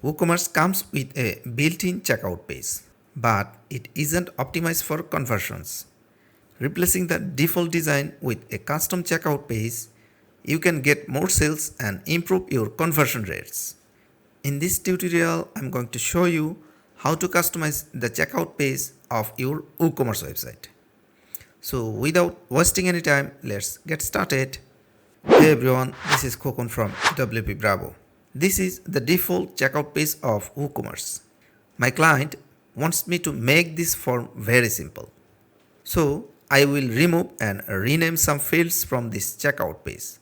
WooCommerce comes with a built-in checkout page, but it isn't optimized for conversions. Replacing the default design with a custom checkout page, you can get more sales and improve your conversion rates. In this tutorial, I'm going to show you how to customize the checkout page of your WooCommerce website. So without wasting any time, let's get started. Hey everyone, this is Kokon from WPBravo. This is the default checkout page of WooCommerce. My client wants me to make this form very simple. So I will remove and rename some fields from this checkout page.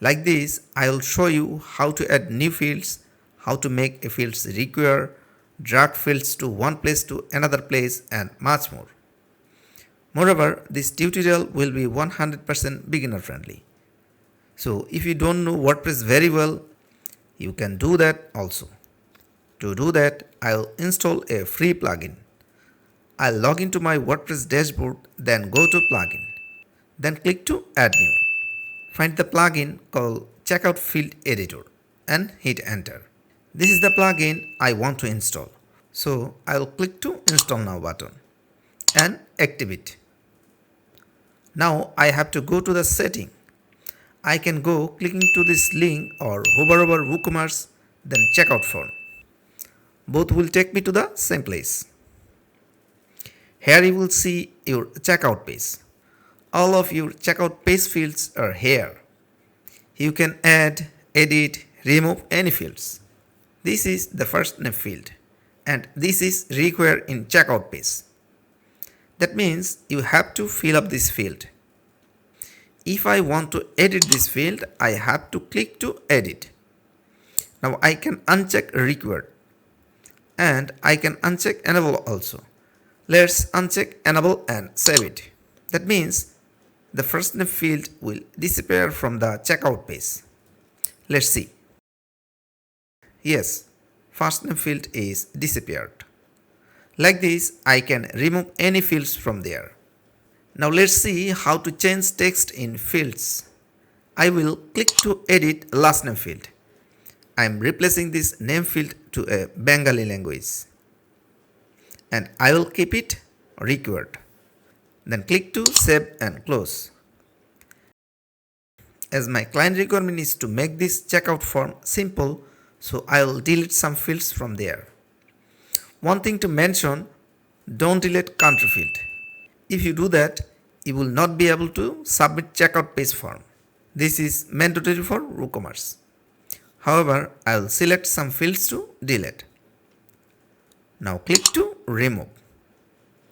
Like this, I will show you how to add new fields, how to make a fields require, drag fields to one place to another place, and much more. Moreover, this tutorial will be 100% beginner friendly. So if you don't know WordPress very well, you can do that also. To do that, I'll install a free plugin. I'll log into my WordPress dashboard, then go to plugin. Then click to add new. Find the plugin called Checkout Field Editor and hit enter. This is the plugin I want to install. So I'll click to install now button and active it. Now I have to go to the setting. I can go clicking to this link or hover over WooCommerce, then checkout form. Both will take me to the same place. Here you will see your checkout page. All of your checkout page fields are here. You can add, edit, remove any fields. This is the first name field and this is required in checkout page. That means you have to fill up this field. If I want to edit this field, I have to click to edit. Now I can uncheck required and I can uncheck enable also. Let's uncheck enable and save it. That means the first name field will disappear from the checkout page. Let's see. Yes, first name field is disappeared. Like this, I can remove any fields from there. Now let's see how to change text in fields. I will click to edit last name field. I am replacing this name field to a Bengali language. And I will keep it required. Then click to save and close. As my client requirement is to make this checkout form simple, so I will delete some fields from there. One thing to mention, don't delete country field. If you do that, you will not be able to submit checkout page form. This is mandatory for WooCommerce. However, I will select some fields to delete. Now click to remove.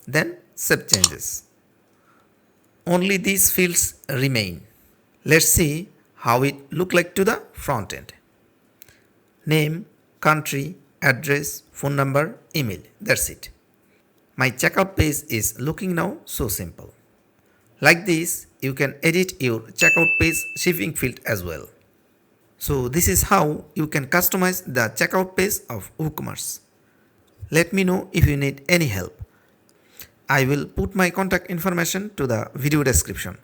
Then save changes. Only these fields remain. Let's see how it look like to the front end. Name, country, address, phone number, email. That's it. My checkout page is looking now so simple. Like this, you can edit your checkout page shipping field as well. So this is how you can customize the checkout page of WooCommerce. Let me know if you need any help. I will put my contact information to the video description.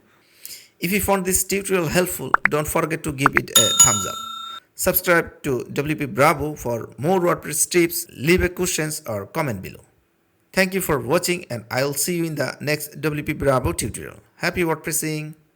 If you found this tutorial helpful, don't forget to give it a thumbs up. Subscribe to WPBravo for more WordPress tips, leave a questions or comment below. Thank you for watching and I'll see you in the next WPBravo tutorial. Happy WordPressing!